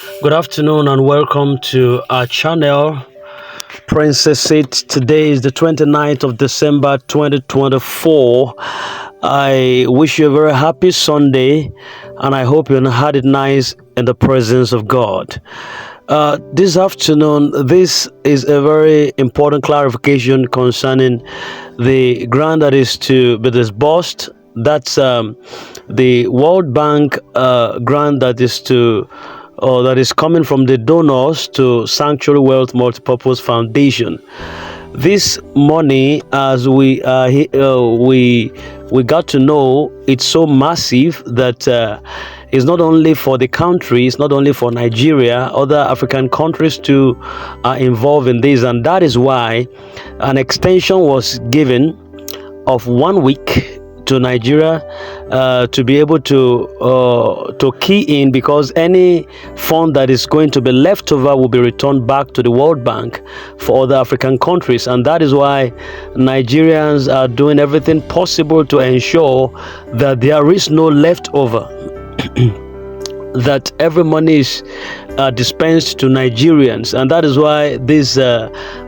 Good afternoon and welcome to our channel, Princess It. Today is the 29th of December 2024. I wish you a very happy Sunday and I hope you had it nice in the presence of God. This afternoon, this is a very important clarification concerning the grant that is to be disbursed. That's the World Bank grant that is coming from the donors to Sanctuary Wealth Multipurpose Foundation. This money, as we got to know, it's so massive that it's not only for the country, it's not only for Nigeria, other African countries too are involved in this, and that is why an extension was given of 1 week to Nigeria to be able to key in, because any fund that is going to be left over will be returned back to the World Bank for other African countries, and that is why Nigerians are doing everything possible to ensure that there is no leftover. That every money is dispensed to Nigerians, and that is why this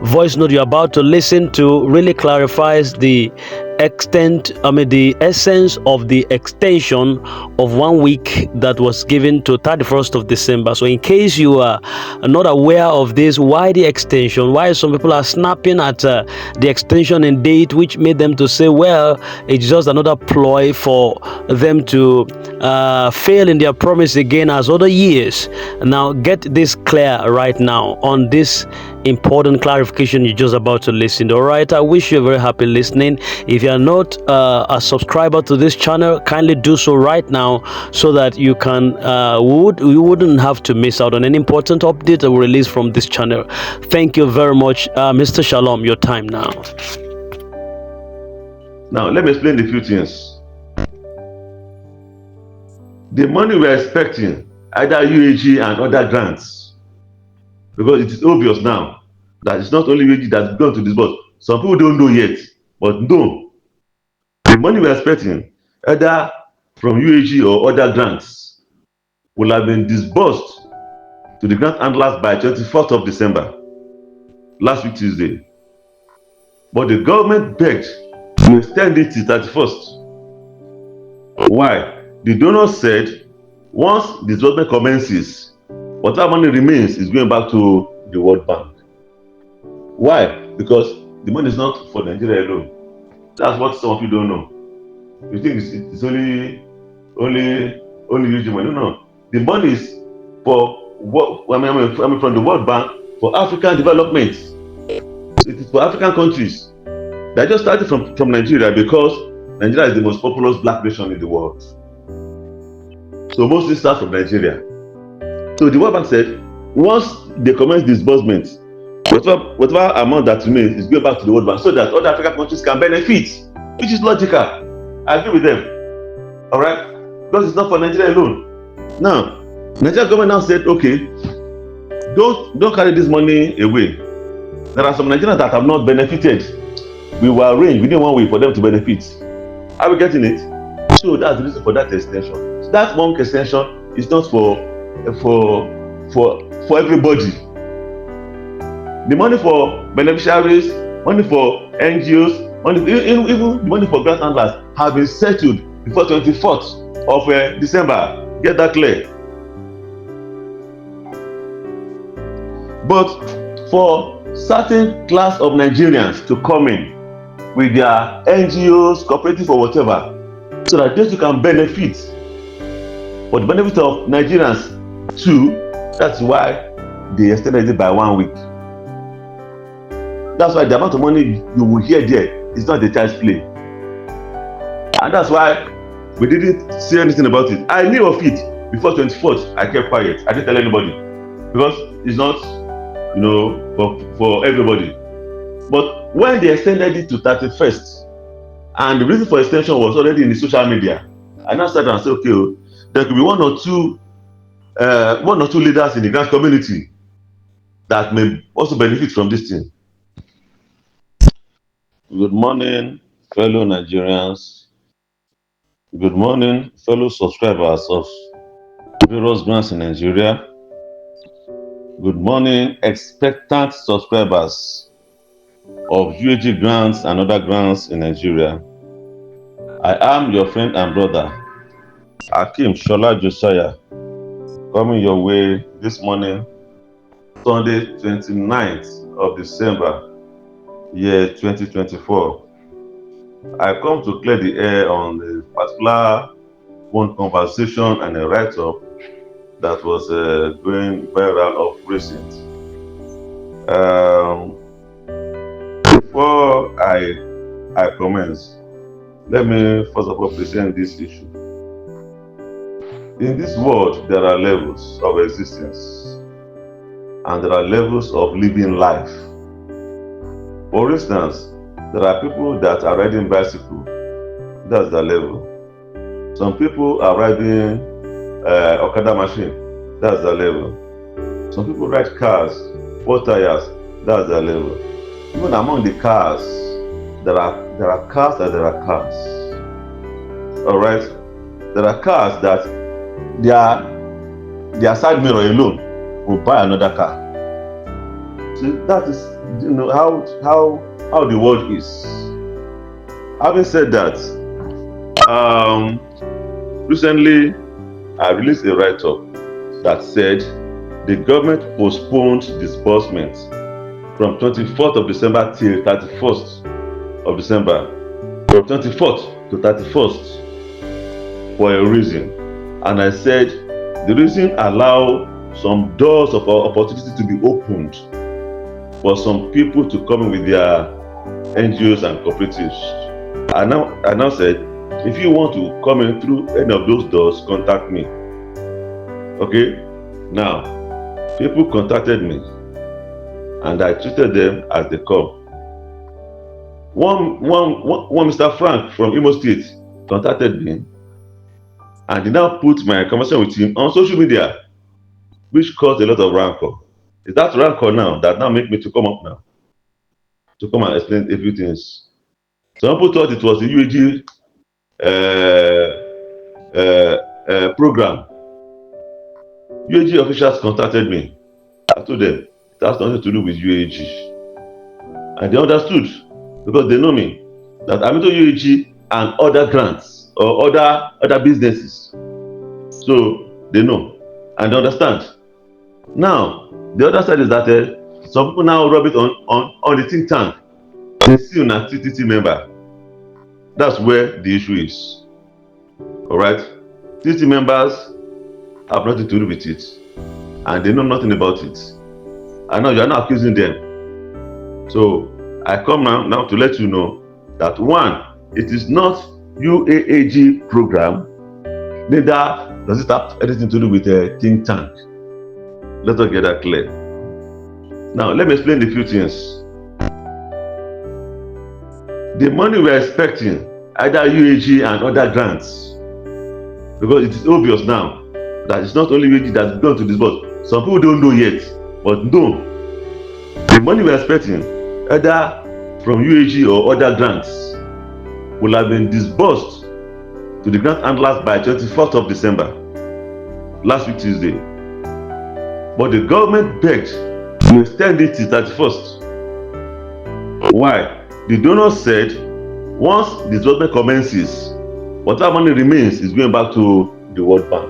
voice note you're about to listen to really clarifies the the essence of the extension of 1 week that was given to 31st of December. So in case you are not aware of this, why the extension, why some people are snapping at the extension in date, which made them to say, well, it's just another ploy for them to fail in their promise again as other years. Now get this clear right now on this important clarification you're just about to listen to. All right, I wish you a very happy listening. If you are not a subscriber to this channel, kindly do so right now so that you can you wouldn't have to miss out on any important update that will release from this channel. Thank you very much, Mr. Shalom. Your time now. Now let me explain a few things. The money we are expecting, either UAAG and other grants, because it is obvious now that it's not only UAAG that's going to disburse. Some people don't know yet, but no. The money we are expecting, either from UAAG or other grants, will have been disbursed to the grant handlers by 24th of December, last week Tuesday. But the government begged to extend it to 31st. Why? The donor said once disbursement commences, whatever money remains is going back to the World Bank. Why? Because the money is not for Nigeria alone. That's what some of you don't know. You think it's only huge money. No. The money is for from the World Bank for African development. It is for African countries. They just started from Nigeria because Nigeria is the most populous black nation in the world. So mostly start from Nigeria. So the World Bank said once they commence disbursement, whatever amount that remains is going back to the World Bank so that other African countries can benefit, which is logical. I agree with them. All right, because it's not for Nigeria alone. Now, Nigeria government now said, okay, don't carry this money away. There are some Nigerians that have not benefited. We will arrange within 1 week for them to benefit. Are we getting it? So that's the reason for that extension. So that 1 week extension is not for everybody. The money for beneficiaries, money for NGOs, even the money for grant handlers have been settled before 24th of December. Get that clear. But for certain class of Nigerians to come in with their NGOs, cooperative or whatever, so that they can benefit for the benefit of Nigerians too, that's why they extended it by 1 week. That's why the amount of money you will hear there is not the child's play. And that's why we didn't say anything about it. I knew of it before 24th. I kept quiet. I didn't tell anybody because it's not, for everybody. But when they extended it to 31st, and the reason for extension was already in the social media, I now started and said, okay, there could be one or two leaders in the grant community that may also benefit from this thing. Good morning, fellow Nigerians. Good morning, fellow subscribers of various grants in Nigeria. Good morning, expectant subscribers of UAAG grants and other grants in Nigeria. I am your friend and brother, Akim Shola Josiah, coming your way this morning, Sunday, 29th of December, year 2024. I come to clear the air on a particular phone conversation and a write-up that was going viral of recent. Before I commence, let me first of all present this issue. In this world, there are levels of existence and there are levels of living life. For instance, there are people that are riding bicycle, that's the level. Some people are riding Okada machine, that's the level. Some people ride cars, 4 tires, that's the level. Even among the cars, there are cars and there are cars. All right, there are cars that their side mirror alone will buy another car. So that is, how the world is. Having said that, recently I released a write-up that said the government postponed disbursement from 24th of December till 31st of December, from 24th to 31st for a reason. And I said the reason allow some doors of opportunity to be opened for some people to come in with their NGOs and cooperatives. I now said, if you want to come in through any of those doors, contact me. Okay? Now, people contacted me and I treated them as they come. One Mr. Frank from Imo State contacted me and he now put my conversation with him on social media, which caused a lot of rancor. Is that rancor now that now make me to come up now to come and explain a few things? Some people thought it was the UAAG program. UAAG officials contacted me. I told them it has nothing to do with UAAG, and they understood because they know me that I'm into UAAG and other grants or other businesses. So they know and they understand. Now the other side is that some people now rub it on the think tank. They see you as TTT member. That's where the issue is. All right, TTT members have nothing to do with it, and they know nothing about it. And now you are not accusing them. So I come now to let you know that one, it is not UAAG program, neither does it have anything to do with a think tank. Let us get that clear. Now let me explain a few things. The money we are expecting, either UAAG and other grants, because it is obvious now that it's not only UAAG that's going to disburse. Some people don't know yet, but no. The money we are expecting, either from UAAG or other grants, will have been disbursed to the grant handlers by 24th of December, last week Tuesday. But the government begged to extend it to 31st. Why? The donor said once disbursement commences, whatever money remains is going back to the World Bank.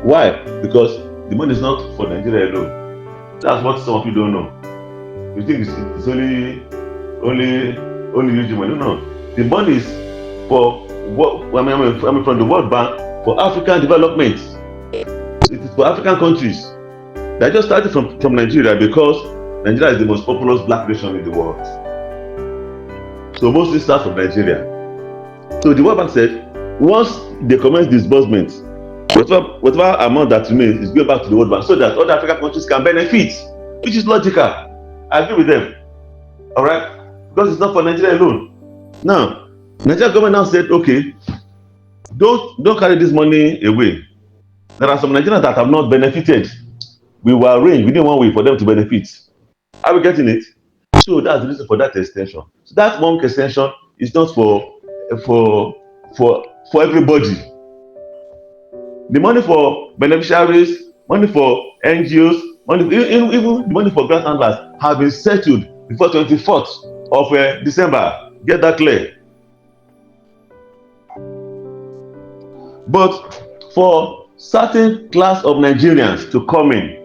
Why? Because the money is not for Nigeria alone. That's what some of you don't know. You think it's only UAAG money. No. The money is for from the World Bank for African development. It is for African countries. They just started from Nigeria because Nigeria is the most populous black nation in the world. So mostly start from Nigeria. So the World Bank said once they commence disbursement, whatever amount that remains is going back to the World Bank so that other African countries can benefit, which is logical. I agree with them. All right, because it's not for Nigeria alone. Now, Nigeria government now said, okay, don't carry this money away. There are some Nigerians that have not benefited. We will arrange within 1 week for them to benefit. Are we getting it? So that's the reason for that extension. So that 1 week extension is not for everybody. The money for beneficiaries, money for NGOs, Money, even the money for grant handlers have been settled before 24th of December. Get that clear. But for certain class of Nigerians to come in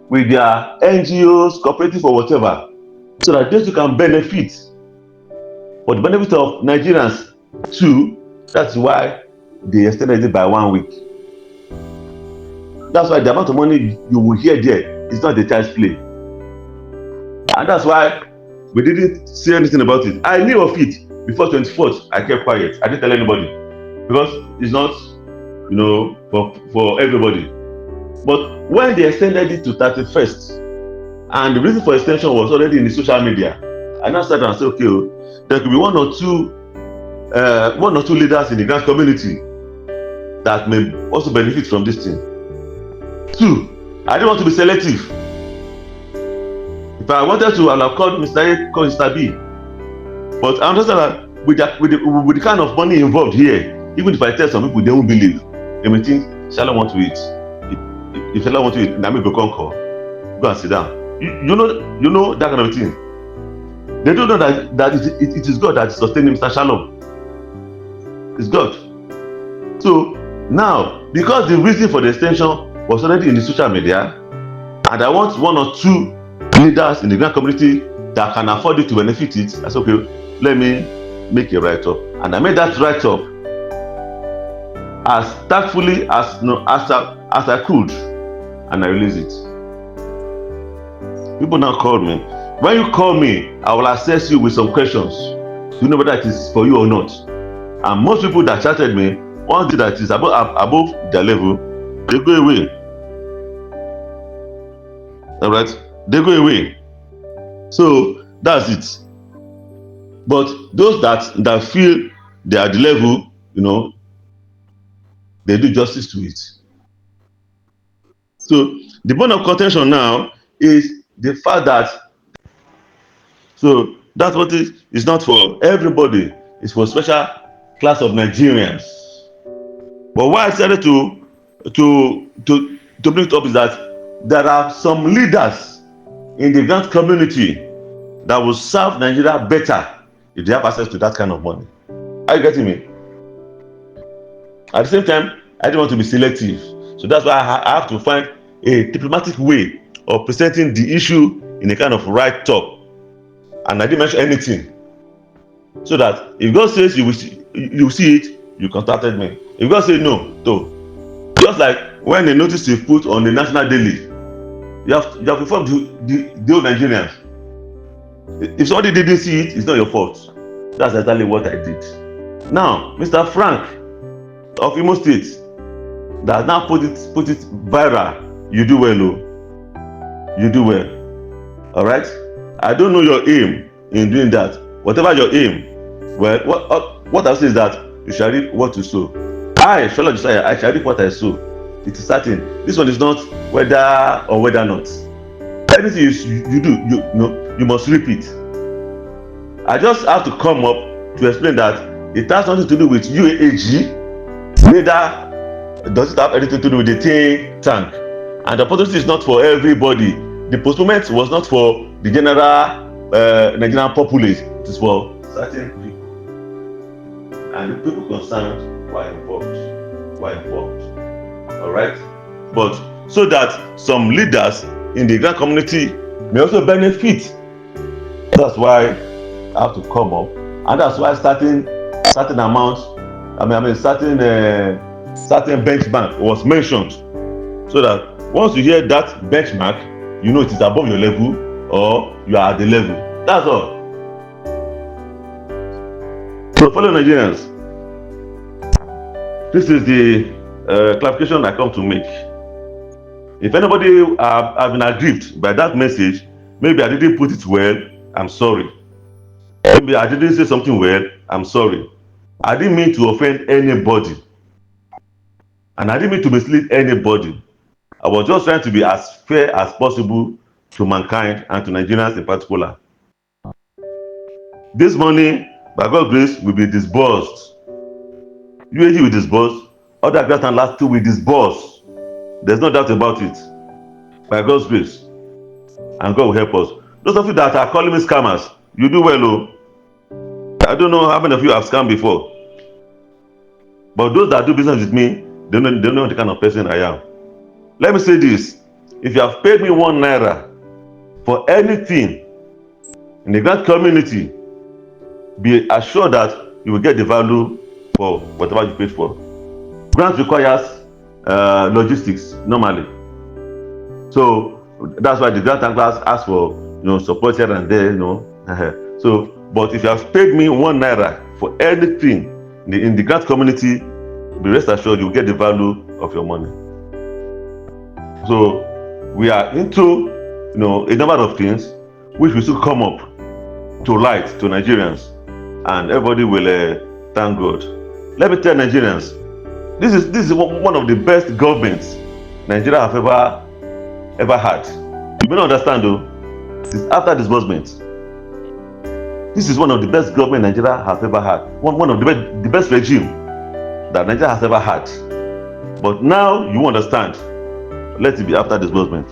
with their NGOs, cooperative or whatever, so that those who can benefit for the benefit of Nigerians too, that's why they extended it by 1 week. That's why the amount of money you will hear there is not the child's play. And that's why we didn't say anything about it. I knew of it before 24th. I kept quiet. I didn't tell anybody because it's not, for everybody. But when they extended it to 31st, and the reason for extension was already in the social media, I now started and said, okay, there could be one or two leaders in the grant community that may also benefit from this thing. Two, I didn't want to be selective. If I wanted to, I'll have called Mr. A, called Mr. B. But I understand that with the kind of money involved here, even if I tell some people, they won't believe. They may think, Shalom want to eat. If Shalom want to eat, I may go conquer. Go and sit down. You know that kind of thing. They don't know that it is God that is sustaining Mr. Shalom. It's God. So now, because the reason for the extension was already in the social media, and I want one or two leaders in the grant community that can afford it to benefit it, I said, okay, let me make a write-up. And I made that write-up as tactfully as I could, and I released it. People now call me. When you call me, I will assess you with some questions to know whether it is for you or not. And most people that chatted me, once that is above their level, they go away. All right, they go away. So that's it. But those that feel they are at the level, they do justice to it. So the bone of contention now is the fact that, so that's what it is not for everybody, it's for a special class of Nigerians. But why I decided to bring it up is that there are some leaders in the grant community that will serve Nigeria better if they have access to that kind of money. Are you getting me? At the same time, I didn't want to be selective. So that's why I have to find a diplomatic way of presenting the issue in a kind of right talk. And I didn't mention anything. So that if God says you see it, you contacted me. If God says no, just like when a notice is put on the national daily, you have informed the old Nigerians. If somebody didn't see it, it's not your fault. That's exactly what I did. Now, Mr. Frank of Imo State, that now put it viral. You do well, you do well. All right. I don't know your aim in doing that. Whatever your aim, well, what I say is that you shall reap what you sow. I shall reap what I sow. It is certain. This one is not whether or whether not. Anything you do, you must reap it. I just have to come up to explain that it has nothing to do with UAAG, neither does it have anything to do with the think tank. And the opportunity is not for everybody. The postponement was not for the general Nigerian populace. It is for certain people. And the people concerned were involved. All right? But so that some leaders in the grant community may also benefit. That's why I have to come up. And that's why certain amounts, certain benchmark was mentioned. So that once you hear that benchmark, you know it is above your level or you are at the level. That's all. So fellow Nigerians, this is the clarification I come to make. If anybody have been aggrieved by that message, maybe I didn't put it well, I'm sorry. Maybe I didn't say something well, I'm sorry. I didn't mean to offend anybody. And I didn't mean to mislead anybody. I was just trying to be as fair as possible to mankind and to Nigerians in particular. This money, by God's grace, will be disbursed. UAG will disburse, other grant and last two will disburse. There's no doubt about it. By God's grace. and God will help us. Those of you that are calling me scammers, you do well, oh. I don't know how many of you have scammed before, but those that do business with me, they know the kind of person I am. Let me say this: if you have paid me 1 naira for anything in the grant community, be assured that you will get the value for whatever you paid for. Grant requires logistics normally, so that's why the grant anglers ask for support here and there, so but if you have paid me 1 naira for anything in the grant community, be rest assured you will get the value of your money. So we are into a number of things which will still come up to light to Nigerians, and everybody will thank God. Let me tell Nigerians, this is one of the best governments Nigeria have ever had. You may not understand though. It's after disbursement. This is one of the best government Nigeria has ever had. One of the best regime that Nigeria has ever had. But now you understand. Let it be after disbursement.